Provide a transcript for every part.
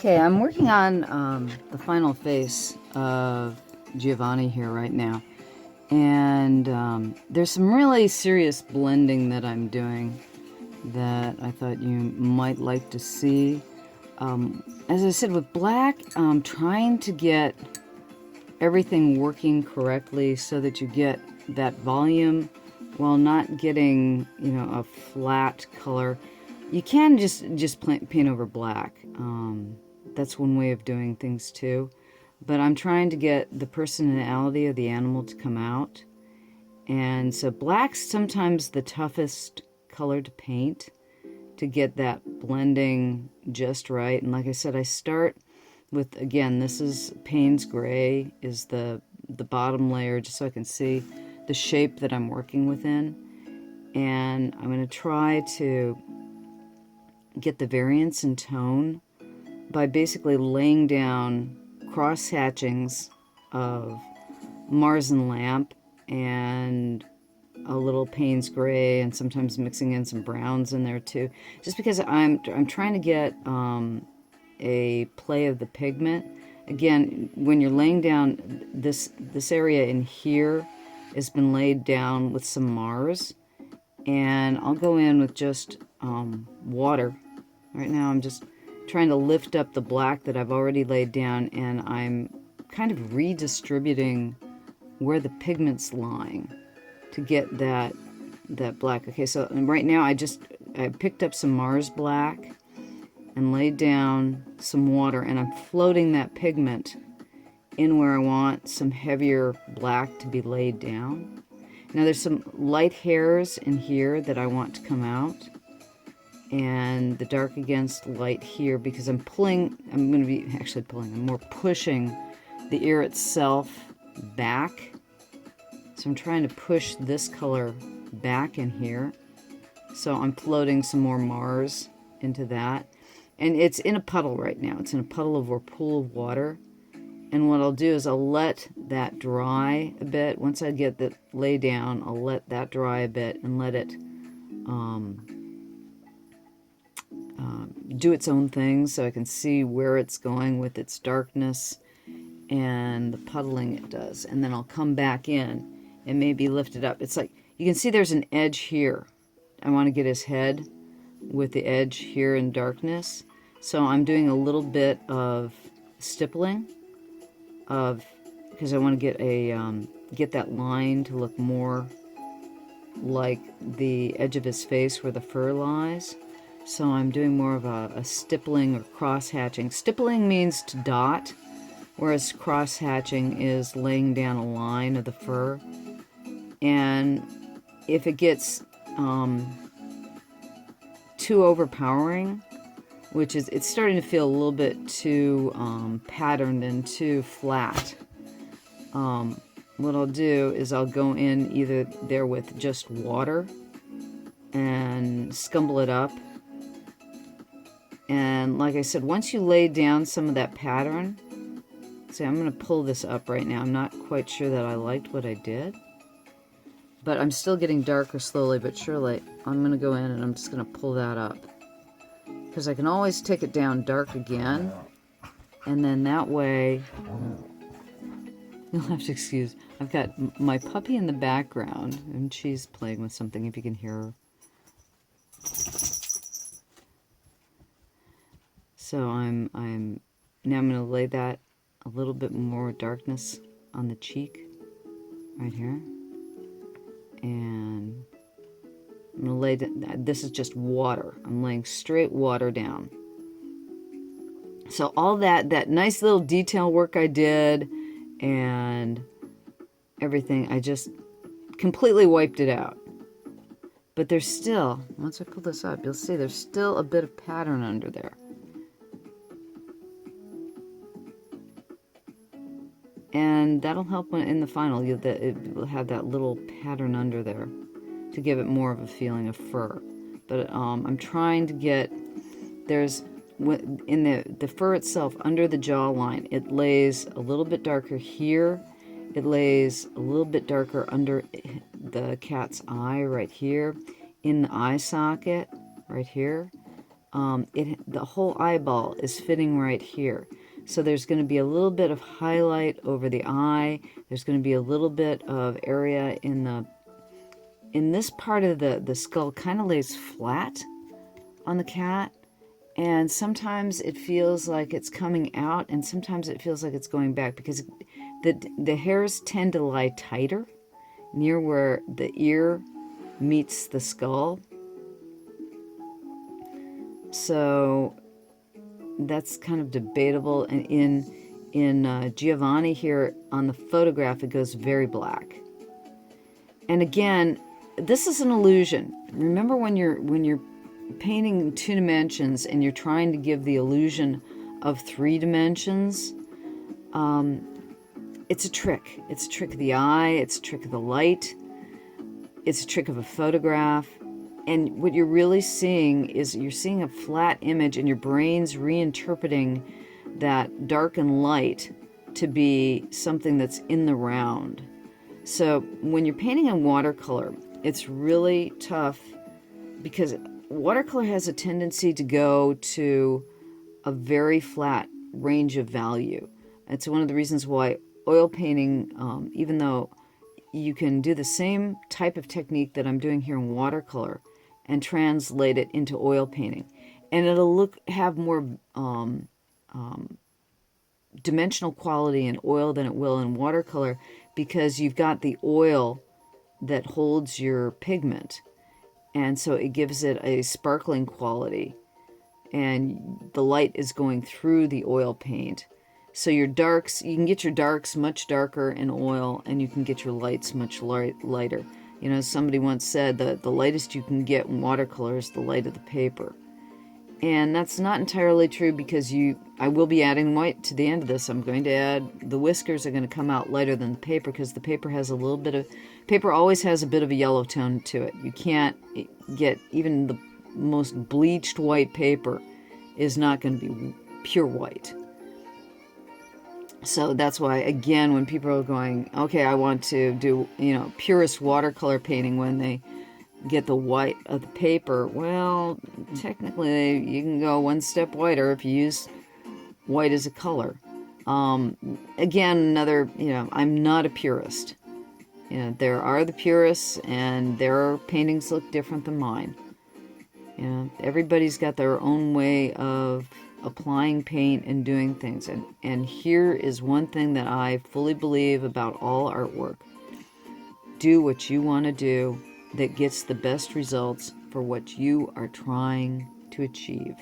Okay, I'm working on the final face of Giovani here right now. And there's some really serious blending that I'm doing that I thought you might like to see. As I said, with black, I'm trying to get everything working correctly so that you get that volume while not getting, you know, a flat color. You can just paint over black. That's one way of doing things too. But I'm trying to get the personality of the animal to come out. And so black's sometimes the toughest color to paint to get that blending just right. And like I said, I start with, again, this is Payne's gray is the bottom layer, just so I can see the shape that I'm working within. And I'm going to try to get the variance in tone by basically laying down cross hatchings of Mars and Lamp and a little Payne's gray, and sometimes mixing in some browns in there too, just because I'm trying to get a play of the pigment. Again, when you're laying down this area in here has been laid down with some Mars, and I'll go in with just water. Right now I'm just trying to lift up the black that I've already laid down, and I'm kind of redistributing where the pigment's lying to get that black. Okay, so right now I picked up some Mars black and laid down some water, and I'm floating that pigment in where I want some heavier black to be laid down. Now there's some light hairs in here that I want to come out, and the dark against light here, because I'm more pushing the ear itself back. So I'm trying to push this color back in here. So I'm floating some more Mars into that. And it's in a puddle right now. It's in a puddle or pool of water. And what I'll do is I'll let that dry a bit. Once I get that lay down, I'll let that dry a bit and let it do its own thing, so I can see where it's going with its darkness and the puddling it does. And then I'll come back in and maybe lift it up. It's like, you can see there's an edge here. I want to get his head with the edge here in darkness. So I'm doing a little bit of stippling because I want to get that line to look more like the edge of his face where the fur lies. So I'm doing more of a stippling or cross-hatching. Stippling means to dot, whereas cross-hatching is laying down a line of the fur. And if it gets too overpowering, which is, it's starting to feel a little bit too patterned and too flat, what I'll do is I'll go in either there with just water and scumble it up. And like I said, once you lay down some of that pattern, see, I'm going to pull this up right now. I'm not quite sure that I liked what I did, but I'm still getting darker slowly but surely. I'm going to go in and I'm just going to pull that up, because I can always take it down dark again, and then that way, you'll have to excuse, I've got my puppy in the background, and she's playing with something, if you can hear her. So now I'm going to lay that a little bit more darkness on the cheek right here, and I'm going to lay this is just water. I'm laying straight water down. So all that nice little detail work I did and everything, I just completely wiped it out. But there's still, once I pull this up, you'll see there's still a bit of pattern under there. And that'll help when in the final, it will have that little pattern under there to give it more of a feeling of fur. But I'm trying to get, there's, in the fur itself, under the jawline, it lays a little bit darker here. It lays a little bit darker under the cat's eye right here, in the eye socket right here. the whole eyeball is fitting right here. So there's going to be a little bit of highlight over the eye. There's going to be a little bit of area in this part of the skull, kind of lays flat on the cat. And sometimes it feels like it's coming out, and sometimes it feels like it's going back, because the hairs tend to lie tighter near where the ear meets the skull. So that's kind of debatable. And in Giovani here on the photograph, it goes very black. And again, this is an illusion. Remember, when you're painting in 2 dimensions and you're trying to give the illusion of 3 dimensions, it's a trick. It's a trick of the eye, it's a trick of the light, it's a trick of a photograph. And what you're really seeing is you're seeing a flat image, and your brain's reinterpreting that dark and light to be something that's in the round. So when you're painting in watercolor, it's really tough, because watercolor has a tendency to go to a very flat range of value. It's one of the reasons why oil painting, even though you can do the same type of technique that I'm doing here in watercolor and translate it into oil painting, and it'll have more dimensional quality in oil than it will in watercolor, because you've got the oil that holds your pigment, and so it gives it a sparkling quality, and the light is going through the oil paint. So your darks, you can get your darks much darker in oil, and you can get your lights much lighter. You know, somebody once said that the lightest you can get in watercolor is the light of the paper. And that's not entirely true, because I will be adding white to the end of this. I'm going to add, the whiskers are going to come out lighter than the paper, because the paper has a little bit of, paper always has a bit of a yellow tone to it. You can't get, even the most bleached white paper is not going to be pure white. So that's why, again, when people are going, okay, I want to do, purest watercolor painting, when they get the white of the paper, well, technically you can go one step whiter if you use white as a color. Again, another, I'm not a purist. There are the purists, and their paintings look different than mine. Everybody's got their own way of applying paint and doing things. And here is one thing that I fully believe about all artwork. Do what you want to do that gets the best results for what you are trying to achieve.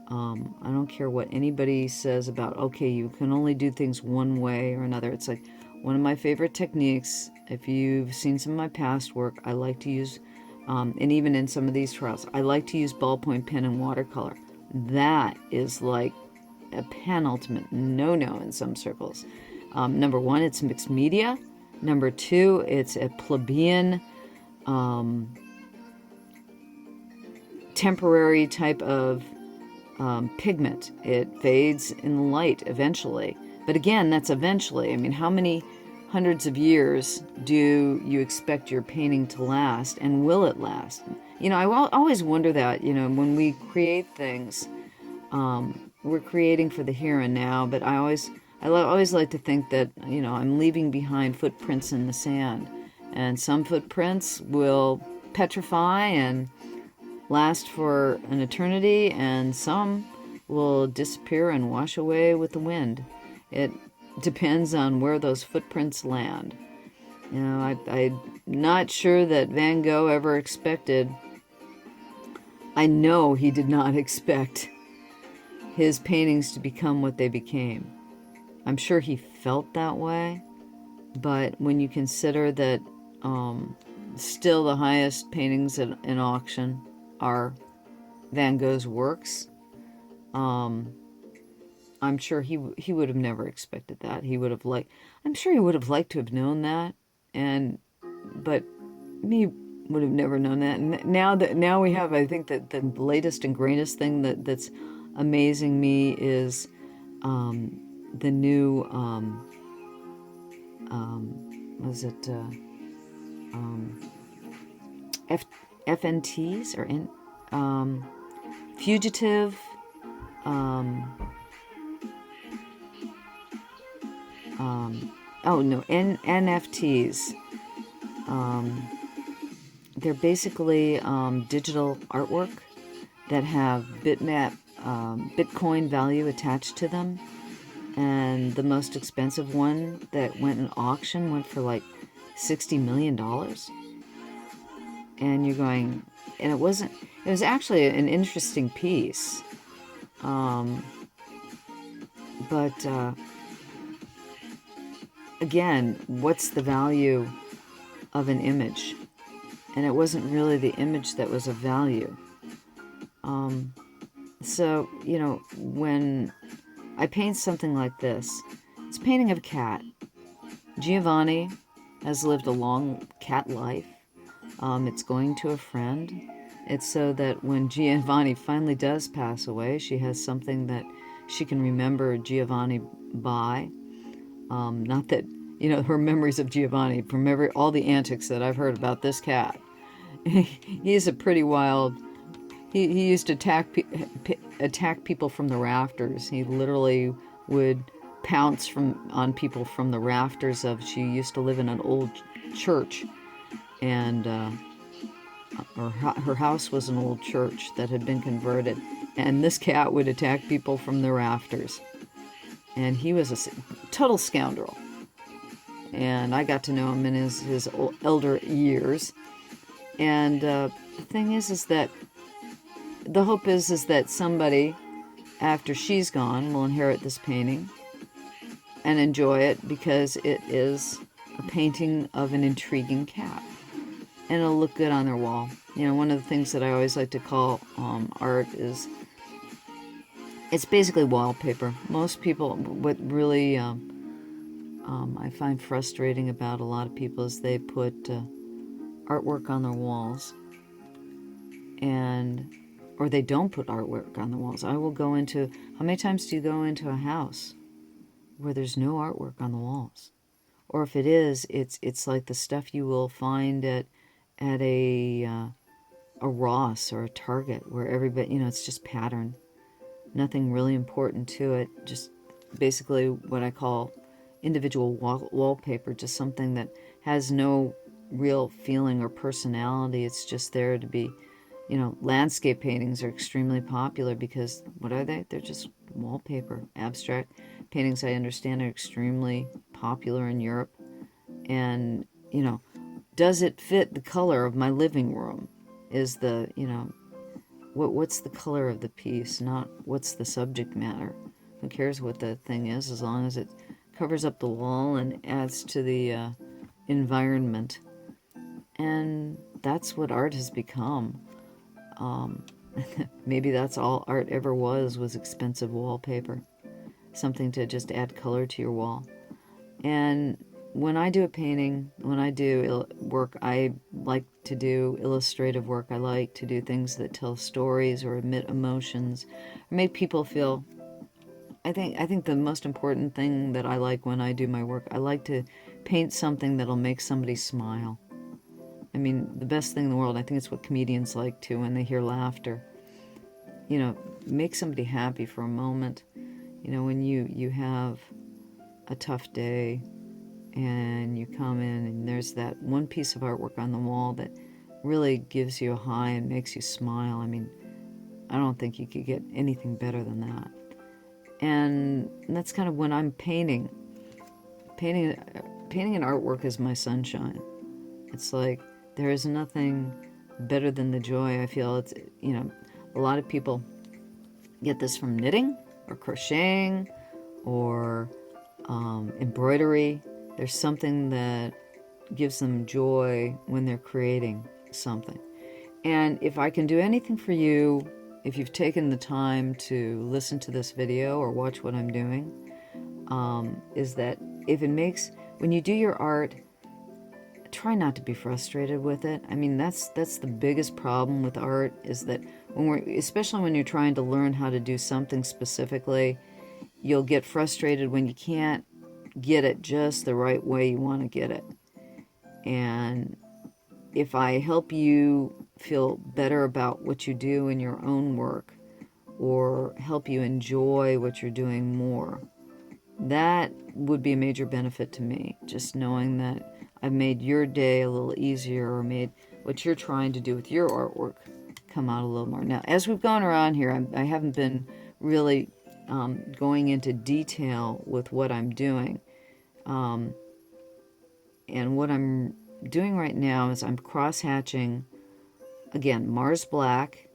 I don't care what anybody says about, okay, you can only do things one way or another. It's like one of my favorite techniques. If you've seen some of my past work, I like to use, and even in some of these trials, I like to use ballpoint pen and watercolor. That is like a penultimate no-no in some circles. Number 1, it's mixed media. Number 2, it's a plebeian, temporary type of pigment. It fades in the light eventually. But again, that's eventually. I mean, how many hundreds of years do you expect your painting to last, and will it last? I always wonder that, when we create things, we're creating for the here and now, but I always like to think that, I'm leaving behind footprints in the sand, and some footprints will petrify and last for an eternity, and some will disappear and wash away with the wind. It depends on where those footprints land. I'm not sure that Van Gogh ever expected, I know he did not expect his paintings to become what they became. I'm sure he felt that way, but when you consider that still the highest paintings in auction are Van Gogh's works, I'm sure he would have never expected that. I'm sure he would have liked to have known that, but me would have never known that. And now we have, I think that the latest and greatest thing that's amazing me is the new FNTs or fugitive, oh no, NFTs. They're basically digital artwork that have Bitcoin value attached to them. And the most expensive one that went in auction went for like $60 million. And you're going, and it was actually an interesting piece. But again, what's the value of an image? And it wasn't really the image that was of value. So, you know, when I paint something like this, it's a painting of a cat. Giovani has lived a long cat life. It's going to a friend. It's so that when Giovani finally does pass away, she has something that she can remember Giovani by. Not that, you know, her memories of Giovani, from all the antics that I've heard about this cat. He's a pretty wild... He used to attack people from the rafters. He literally would pounce on people from the rafters of... She used to live in an old church, and her house was an old church that had been converted, and this cat would attack people from the rafters. And he was a total scoundrel. And I got to know him in his elder years. And the thing is that the hope is that somebody, after she's gone, will inherit this painting and enjoy it, because it is a painting of an intriguing cat. And it'll look good on their wall. You know, one of the things that I always like to call art is, it's basically wallpaper. Most people, what really I find frustrating about a lot of people is they put artwork on their walls, or they don't put artwork on the walls. I will go into... How many times do you go into a house where there's no artwork on the walls? Or if it is, it's like the stuff you will find at a Ross or a Target, where everybody, you know, it's just pattern. Nothing really important to it. Just basically what I call individual wallpaper. Just something that has no real feeling or personality. It's just there to be... You know, landscape paintings are extremely popular because, what are they? They're just wallpaper. Abstract paintings, I understand, are extremely popular in Europe. And, you know, does it fit the color of my living room? Is the, you know, what's the color of the piece, not what's the subject matter. Who cares what the thing is, as long as it covers up the wall and adds to the environment. And that's what art has become. Maybe that's all art ever was expensive wallpaper. Something to just add color to your wall. And when I do a painting, when I do work, I like to do illustrative work. I like to do things that tell stories or emit emotions, or make people feel... I think the most important thing that I like when I do my work, I like to paint something that'll make somebody smile. I mean, the best thing in the world, I think it's what comedians like too, when they hear laughter. You know, make somebody happy for a moment. You know, when you have a tough day and you come in and there's that one piece of artwork on the wall that really gives you a high and makes you smile. I mean, I don't think you could get anything better than that. And that's kind of when I'm painting. Painting an artwork is my sunshine. It's like, there is nothing better than the joy I feel. It's, you know, a lot of people get this from knitting or crocheting or embroidery. There's something that gives them joy when they're creating something. And if I can do anything for you, if you've taken the time to listen to this video or watch what I'm doing, is that if it makes... When you do your art, try not to be frustrated with it. I mean, that's the biggest problem with art, is that especially when you're trying to learn how to do something specifically, you'll get frustrated when you can't get it just the right way you want to get it. And if I help you feel better about what you do in your own work, or help you enjoy what you're doing more. That would be a major benefit to me, just knowing that I've made your day a little easier, or made what you're trying to do with your artwork come out a little more. Now, as we've gone around here, I haven't been really going into detail with what I'm doing. And what I'm doing right now is I'm cross-hatching, again, Mars Black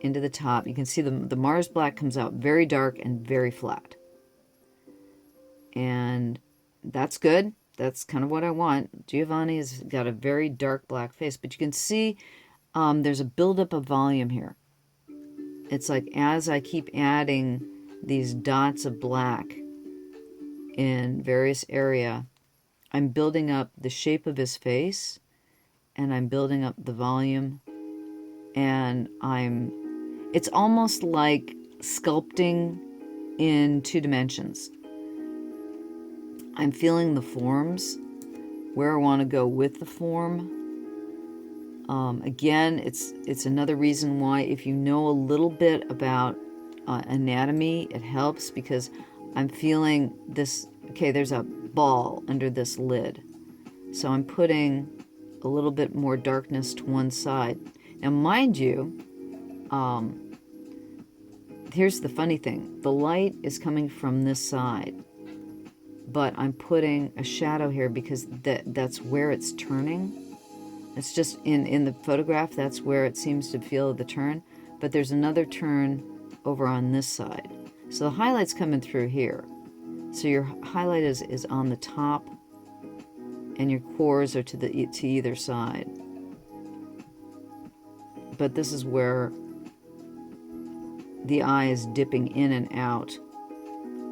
into the top. You can see the Mars Black comes out very dark and very flat. And that's good. That's kind of what I want. Giovani has got a very dark black face, but you can see there's a buildup of volume here. It's like as I keep adding these dots of black in various area, I'm building up the shape of his face, and I'm building up the volume, and it's almost like sculpting in 2 dimensions. I'm feeling the forms, where I want to go with the form. Again, it's another reason why, if you know a little bit about anatomy, it helps, because I'm feeling this. Okay, there's a ball under this lid, so I'm putting a little bit more darkness to one side. Now, mind you, here's the funny thing: the light is coming from this side, but I'm putting a shadow here because that's where it's turning. It's just in the photograph, that's where it seems to feel the turn, but there's another turn over on this side. So the highlight's coming through here. So your highlight is on the top, and your cores are to either side. But this is where the eye is dipping in and out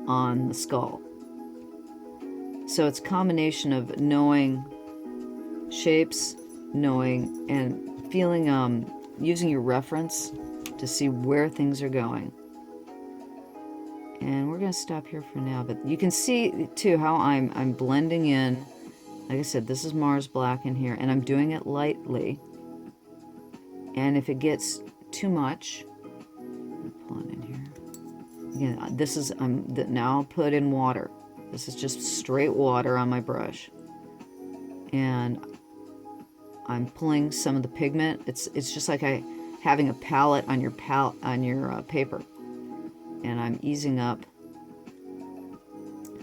on the skull. So it's a combination of knowing shapes, knowing and feeling, using your reference to see where things are going. And we're going to stop here for now, but you can see too how I'm blending in. Like I said, this is Mars Black in here, and I'm doing it lightly. And if it gets too much, pull it in here. Again, this is now I'll put in water. This is just straight water on my brush, and I'm pulling some of the pigment. It's just like having a palette on your paper, and I'm easing up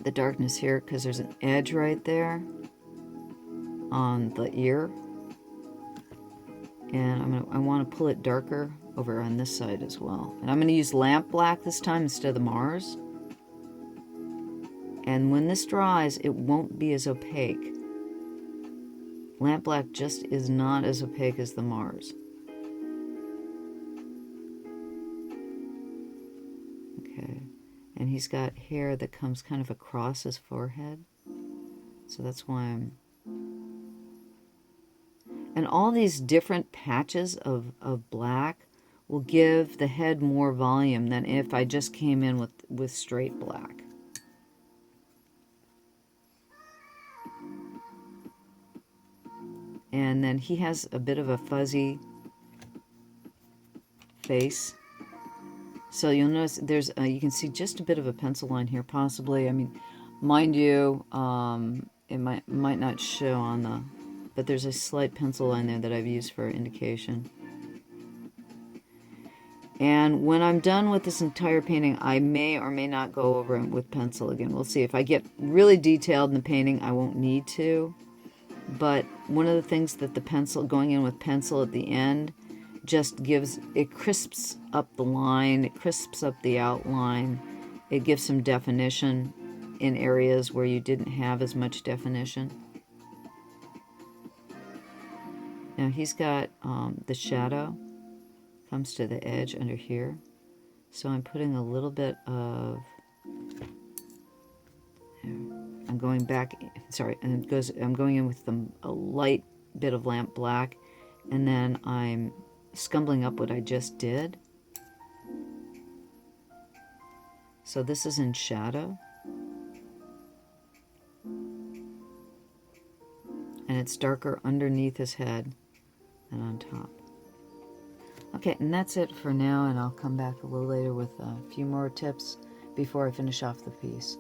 the darkness here because there's an edge right there on the ear, and I want to pull it darker over on this side as well. And I'm going to use lamp black this time instead of the Mars. And when this dries, it won't be as opaque. Lamp black just is not as opaque as the Mars. Okay, and he's got hair that comes kind of across his forehead, so that's why I'm... And all these different patches of black will give the head more volume than if I just came in with straight black. And then he has a bit of a fuzzy face. So you'll notice there's, you can see just a bit of a pencil line here, possibly. I mean, mind you, it might not show on the, but there's a slight pencil line there that I've used for indication. And when I'm done with this entire painting, I may or may not go over it with pencil again. We'll see. If I get really detailed in the painting, I won't need to. But one of the things that the pencil, going in with pencil at the end, just gives, it crisps up the line, it crisps up the outline, it gives some definition in areas where you didn't have as much definition. Now he's got the shadow comes to the edge under here, so I'm putting a little bit of, I'm going back, sorry, and it goes, I'm going in with a light bit of lamp black, and then I'm scumbling up what I just did. So this is in shadow, and it's darker underneath his head than on top. Okay, and that's it for now, and I'll come back a little later with a few more tips before I finish off the piece.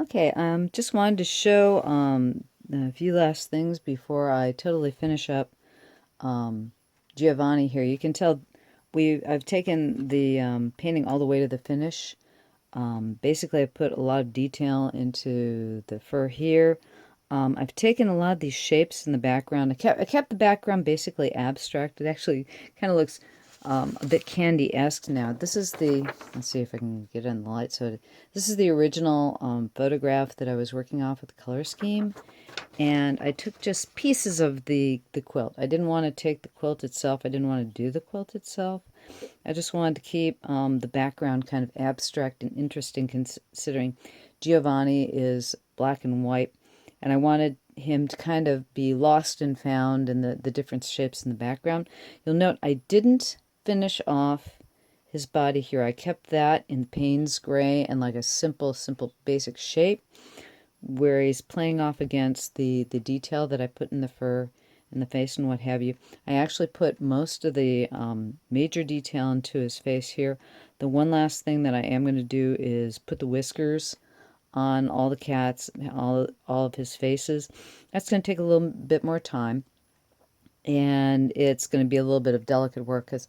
Okay, just wanted to show a few last things before I totally finish up Giovani here. You can tell I've taken the painting all the way to the finish. Basically, I put a lot of detail into the fur here. I've taken a lot of these shapes in the background. I kept the background basically abstract. It actually kind of looks a bit candy-esque now. This is let's see if I can get it in the light. So this is the original photograph that I was working off with the color scheme. And I took just pieces of the quilt. I didn't want to take the quilt itself. I didn't want to do the quilt itself. I just wanted to keep the background kind of abstract and interesting, considering Giovani is black and white. And I wanted him to kind of be lost and found in the different shapes in the background. You'll note I didn't finish off his body here. I kept that in Payne's gray and like a simple basic shape, where he's playing off against the detail that I put in the fur and the face and what have you. I actually put most of the major detail into his face here. The one last thing that I am going to do is put the whiskers on all the cats, all of his faces. That's going to take a little bit more time, and it's going to be a little bit of delicate work because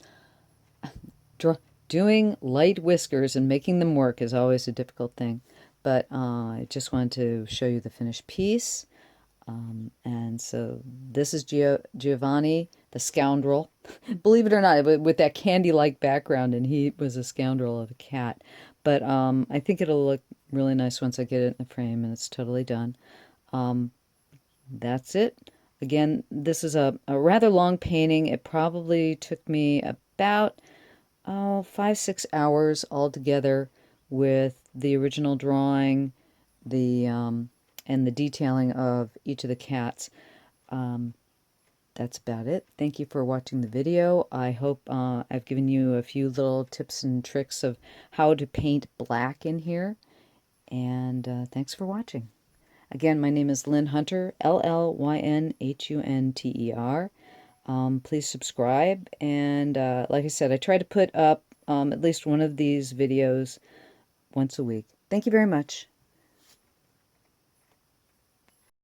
doing light whiskers and making them work is always a difficult thing. But I just wanted to show you the finished piece. And so this is Giovani, the scoundrel. Believe it or not, with that candy-like background, and he was a scoundrel of a cat. But I think it'll look really nice once I get it in the frame, and it's totally done. That's it. Again, this is a rather long painting. It probably took me about 5-6 hours altogether, with the original drawing, the and the detailing of each of the cats. That's about it. Thank you for watching the video. I hope I've given you a few little tips and tricks of how to paint black in here. And thanks for watching. Again, my name is Llyn Hunter, Llynhunter. Please subscribe. And like I said, I try to put up at least one of these videos once a week. Thank you very much.